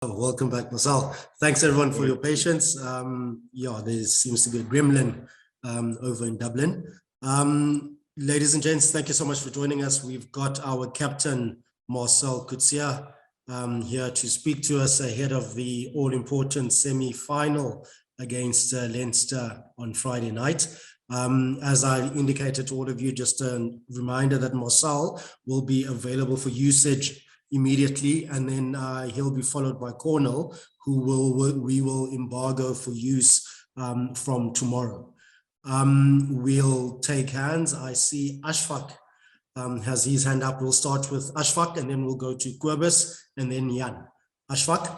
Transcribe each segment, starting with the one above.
Welcome back, Marcell. Thanks everyone for your patience. There seems to be a gremlin over in Dublin. Ladies and gents, thank you so much for joining us. We've got our captain, Marcell Coetzee, here to speak to us ahead of the all-important semi-final against Leinster on Friday night. As I indicated to all of you, just a reminder that Marcell will be available for usage immediately, and then he'll be followed by Cornell, who we will embargo for use from tomorrow. We'll take hands. I see Ashfaq has his hand up. We'll start with Ashfaq, and then we'll go to Kobus, and then Jan. Ashfaq.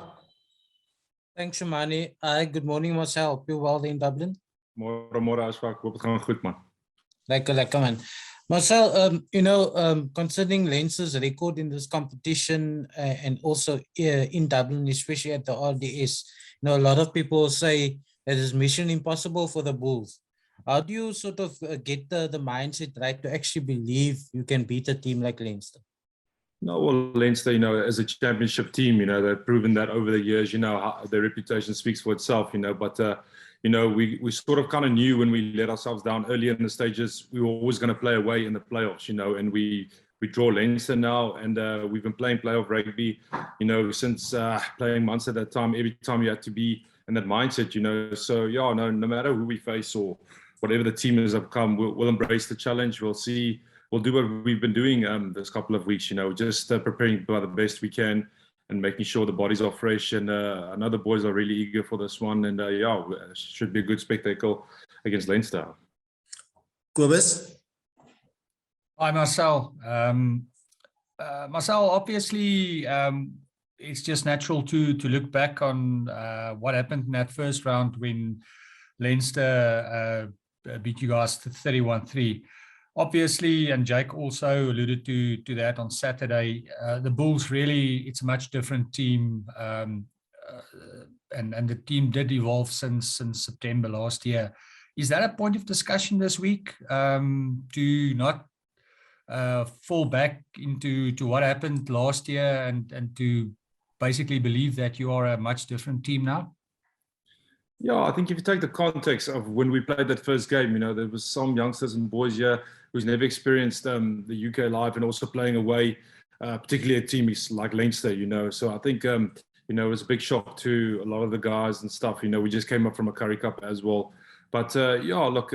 Thanks, Shumani. Good morning, Marcell. Hope you're well in Dublin. Môre Ashfaq. Hoop het gaan goed, man. Lekker, man. Marcell, concerning Leinster's record in this competition and also in Dublin, especially at the RDS, a lot of people say that it's mission impossible for the Bulls. How do you sort of get the mindset right to actually believe you can beat a team like Leinster? No, well, Leinster, as a championship team, they've proven that over the years, their reputation speaks for itself, but we sort of kind of knew when we let ourselves down earlier in the stages, we were always going to play away in the playoffs, and we draw Leinster now, and we've been playing playoff rugby, since playing Munster at that time. Every time you had to be in that mindset, so no matter who we face or whatever the team has come, we'll embrace the challenge. We'll see. We'll do what we've been doing this couple of weeks, just preparing by the best we can and making sure the bodies are fresh. And I know the boys are really eager for this one. And it should be a good spectacle against Leinster. Kobus? Hi, Marcell. Marcell, obviously, it's just natural to look back on what happened in that first round when Leinster beat you guys 31-3. Obviously, and Jake also alluded to that on Saturday, the Bulls really, it's a much different team, and the team did evolve since September last year. Is that a point of discussion this week, to not fall back into what happened last year and to basically believe that you are a much different team now? Yeah, I think if you take the context of when we played that first game, there was some youngsters and boys here who's never experienced the UK live and also playing away, particularly a team like Leinster, So I think, it was a big shock to a lot of the guys and stuff. We just came up from a Currie Cup as well. But look,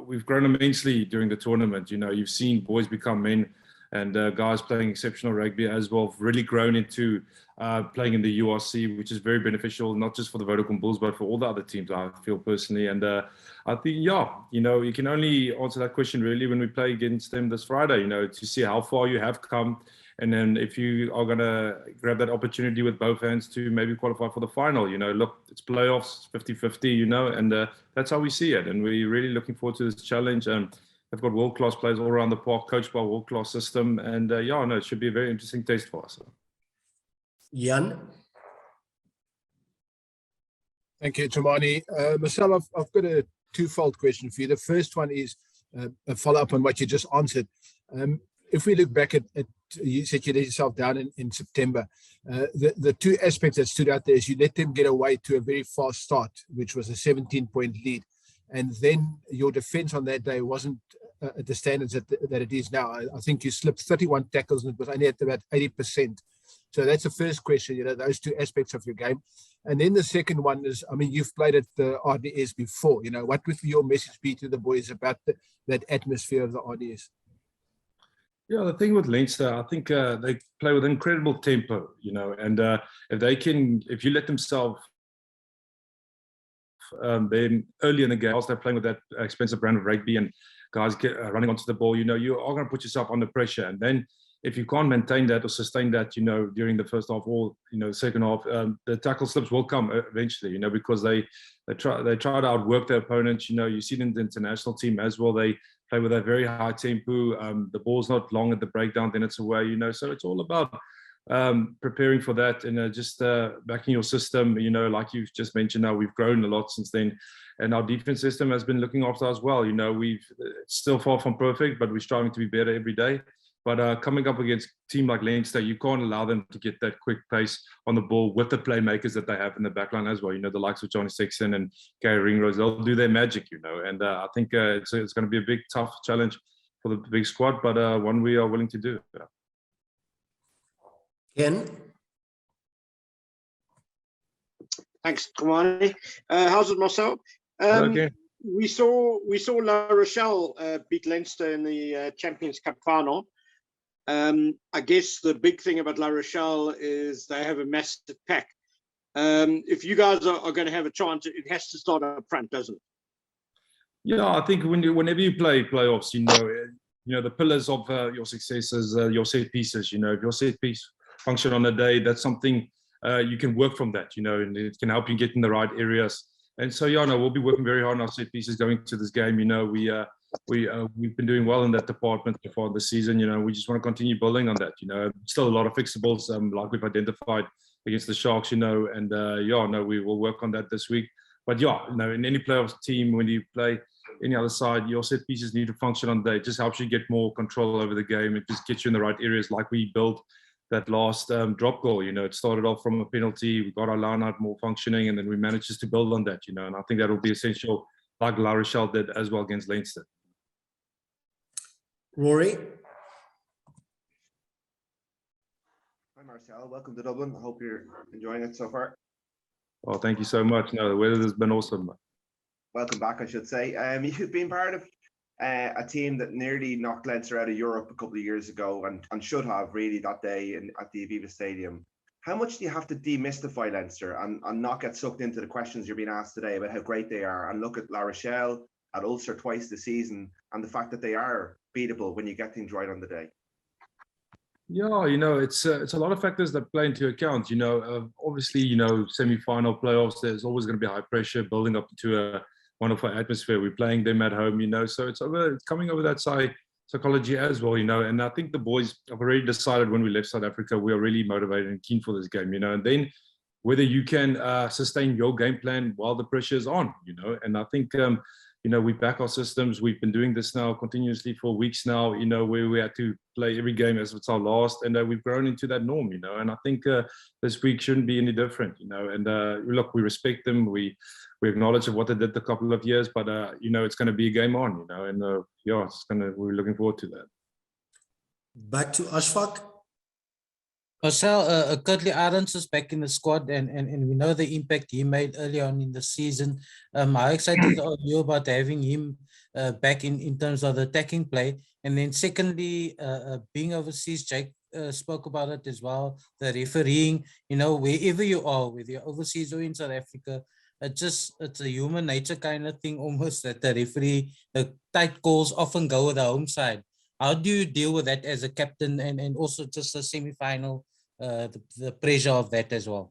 we've grown immensely during the tournament. You've seen boys become men and guys playing exceptional rugby as well, really grown into playing in the URC, which is very beneficial, not just for the Vodacom Bulls, but for all the other teams, I feel personally. And I think, you can only answer that question really when we play against them this Friday, to see how far you have come. And then if you are going to grab that opportunity with both hands to maybe qualify for the final, look, it's playoffs, 50-50, and that's how we see it. And we're really looking forward to this challenge. They've got world-class players all around the park, coached by a world-class system. And it should be a very interesting test for us. Jan? Thank you, Tumani. Marcell, I've got a twofold question for you. The first one is a follow-up on what you just answered. If we look back at you said you let yourself down in September, the two aspects that stood out there is you let them get away to a very fast start, which was a 17-point lead. And then your defense on that day wasn't at the standards that it is now. I think you slipped 31 tackles and it was only at about 80%. So that's the first question, those two aspects of your game. And then the second one is, you've played at the RDS before, what would your message be to the boys about that atmosphere of the RDS? Yeah, the thing with Leinster, I think they play with incredible tempo, and if you let themselves then early in the game, they're playing with that expensive brand of rugby and guys get running onto the ball, you are going to put yourself under pressure. And then if you can't maintain that or sustain that, during the first half or, second half, the tackle slips will come eventually, because they try to outwork their opponents. You see it in the international team as well. They play with a very high tempo. The ball's not long at the breakdown, then it's away, So it's all about preparing for that and just backing your system, like you've just mentioned. Now we've grown a lot since then, and our defense system has been looking after us well. It's still far from perfect, but we're striving to be better every day. But coming up against a team like Leinster, you can't allow them to get that quick pace on the ball with the playmakers that they have in the backline as well. You know, the likes of Johnny Sexton and Gary Ringrose, they'll do their magic, you know. And I think it's going to be a big, tough challenge for the big squad, but one we are willing to do. Ken? Thanks, Kamani. How's it, Marcell? Okay. We saw La Rochelle beat Leinster in the Champions Cup final. I guess the big thing about La Rochelle is they have a massive pack. If you guys are going to have a chance, it has to start up front, doesn't it? Yeah, I think whenever you play playoffs, you know the pillars of your success is your set pieces. You know, if your set piece function on a day, that's something you can work from that. You know, and it can help you get in the right areas. And so, yeah, no, we'll be working very hard on our set pieces going to this game. You know, we've been doing well in that department so far this season. You know, we just want to continue building on that. You know, still a lot of fixables like we've identified against the Sharks. You know, and yeah, no, we will work on that this week. But yeah, you know, in any playoffs team, when you play any other side, your set pieces need to function on the day. It just helps you get more control over the game. It just gets you in the right areas, like we built that last drop goal. You know, it started off from a penalty. We got our line out more functioning, and then we managed just to build on that. You know, and I think that will be essential, like La Rochelle did as well against Leinster. Rory? Hi, Marcell. Welcome to Dublin. I hope you're enjoying it so far. Well, thank you so much. No, the weather has been awesome. Welcome back, I should say. You've been part of a team that nearly knocked Leinster out of Europe a couple of years ago and should have really that day at the Aviva Stadium. How much do you have to demystify Leinster and not get sucked into the questions you're being asked today about how great they are, and look at La Rochelle, at Ulster twice this season, and the fact that they are beatable when you get things right on the day? Yeah, you know, it's a lot of factors that play into account. You know, obviously, you know, semi-final playoffs, there's always going to be high pressure building up to a wonderful atmosphere. We're playing them at home, you know, so it's coming over that psychology as well, you know. And I think the boys have already decided when we left South Africa, we are really motivated and keen for this game, you know. And then whether you can sustain your game plan while the pressure is on, you know. And I think you know, we back our systems. We've been doing this now continuously for weeks now, you know, where we had to play every game as it's our last, and we've grown into that norm, you know. And I think this week shouldn't be any different, you know. And look, we respect them. We acknowledge what they did a couple of years, but you know, it's going to be a game on, you know. And yeah, we're looking forward to that. Back to Ashfaq. Marcell, Curtly Arends is back in the squad, and we know the impact he made early on in the season. How excited are you about having him back in terms of the attacking play? And then secondly, being overseas, Jake spoke about it as well, the refereeing, you know, wherever you are, whether you're overseas or in South Africa, it's a human nature kind of thing almost, that the referee, the tight calls often go with the home side. How do you deal with that as a captain, and also just a semi-final, the pressure of that as well?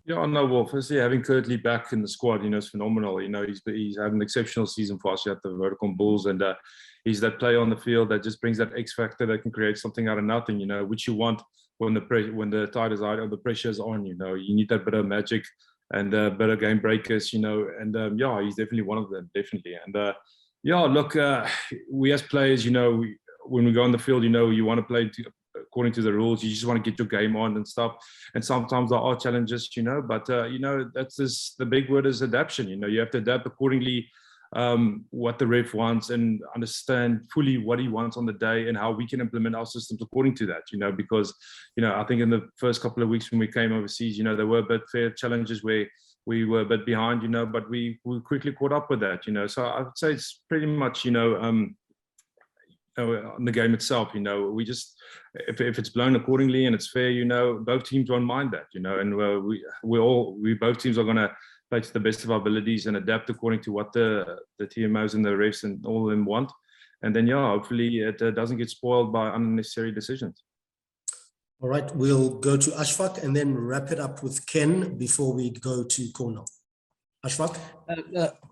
Yeah, no, well, firstly, having Curtly back in the squad, you know, is phenomenal. You know, he's had an exceptional season for us at the Vodacom Bulls, and he's that player on the field that just brings that X factor that can create something out of nothing, you know, which you want when the tide is out or the pressure is on. You know, you need that bit of magic and better game breakers, you know. And yeah, he's definitely one of them, definitely. And yeah, look, we as players, you know, when we go on the field, you know, you want to play according to the rules. You just want to get your game on and stuff. And sometimes there are challenges, you know, but you know, the big word is adaptation. You know, you have to adapt accordingly what the ref wants, and understand fully what he wants on the day and how we can implement our systems according to that, you know. Because, you know, I think in the first couple of weeks when we came overseas, you know, there were a bit fair challenges where we were a bit behind, you know, but we quickly caught up with that, you know. So I would say it's pretty much, you know, on the game itself, you know, we just, if it's blown accordingly and it's fair, you know, both teams won't mind that, you know. And we both teams are going to play to the best of our abilities and adapt according to what the TMOs and the refs and all of them want. And then, yeah, hopefully it doesn't get spoiled by unnecessary decisions. All right, we'll go to Ashfaq and then wrap it up with Ken before we go to Cornell. Ashfaq?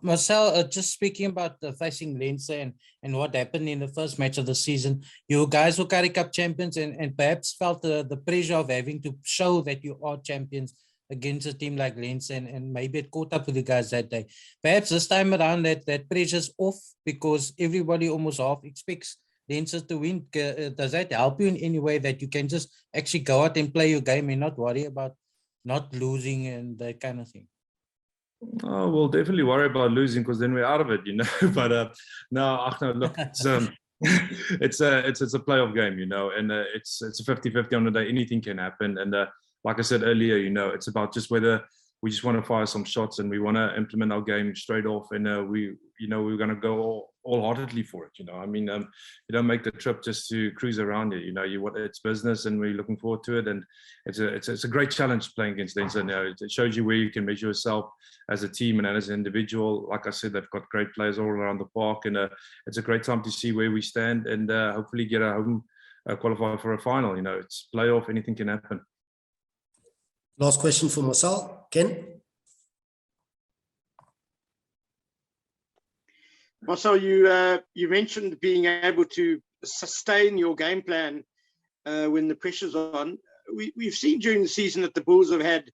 Marcell, just speaking about facing Leinster and what happened in the first match of the season, you guys were Currie Cup champions and perhaps felt the pressure of having to show that you are champions against a team like Leinster, and maybe it caught up with you guys that day. Perhaps this time around that pressure's off, because everybody almost half expects Leinster to win? Does that help you in any way that you can just actually go out and play your game and not worry about not losing and that kind of thing? Oh, we'll definitely worry about losing because then we're out of it, you know. But no, look, it's it's a playoff game, you know, and it's a 50-50 on the day. Anything can happen, and like I said earlier, you know, it's about just whether we just want to fire some shots and we want to implement our game straight off, and we're going to go all heartedly for it, you know. I mean, you don't make the trip just to cruise around it, you know. It's business, and we're looking forward to it, and it's a great challenge playing against Leinster. Now it shows you where you can measure yourself as a team and as an individual. Like I said, they've got great players all around the park, and it's a great time to see where we stand and hopefully get a home qualify for a final. You know, it's playoff, anything can happen. Last question for Marcell. Ken? Marcell, you mentioned being able to sustain your game plan when the pressure's on. We've seen during the season that the Bulls have had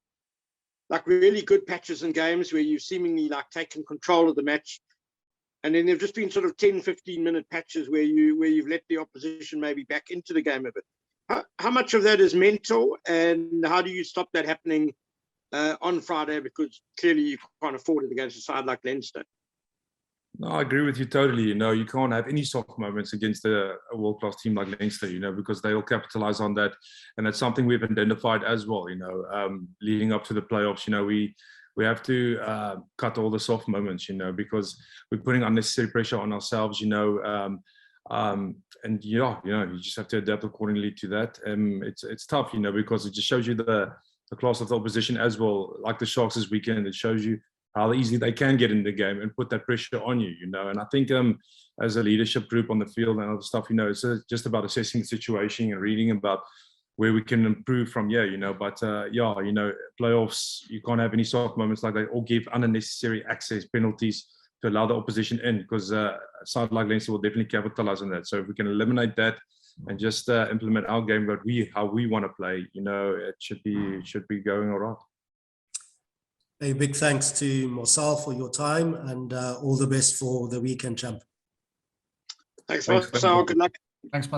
like really good patches and games where you've seemingly like taken control of the match. And then there've just been sort of 10, 15-minute patches where you've let the opposition maybe back into the game a bit. How much of that is mental, and how do you stop that happening on Friday? Because clearly you can't afford it against a side like Leinster. No, I agree with you totally. You know, you can't have any soft moments against a world-class team like Leinster, you know, because they'll capitalize on that. And that's something we've identified as well, you know, leading up to the playoffs. You know, we have to cut all the soft moments, you know, because we're putting unnecessary pressure on ourselves, you know. And yeah, you know, you just have to adapt accordingly to that. It's tough, you know, because it just shows you the class of the opposition as well. Like the Sharks this weekend, it shows you how easily they can get in the game and put that pressure on you, you know. And I think as a leadership group on the field and other stuff, you know, it's just about assessing the situation and reading about where we can improve from here, you know. But yeah, you know, playoffs, you can't have any soft moments like that or give unnecessary access penalties to allow the opposition in, because a side like Leinster will definitely capitalize on that. So if we can eliminate that and just implement our game, but how we want to play, you know, it should be going all right. A big thanks to Marcell for your time, and all the best for the weekend, champ. Thanks, Marcell. Good luck. Thanks,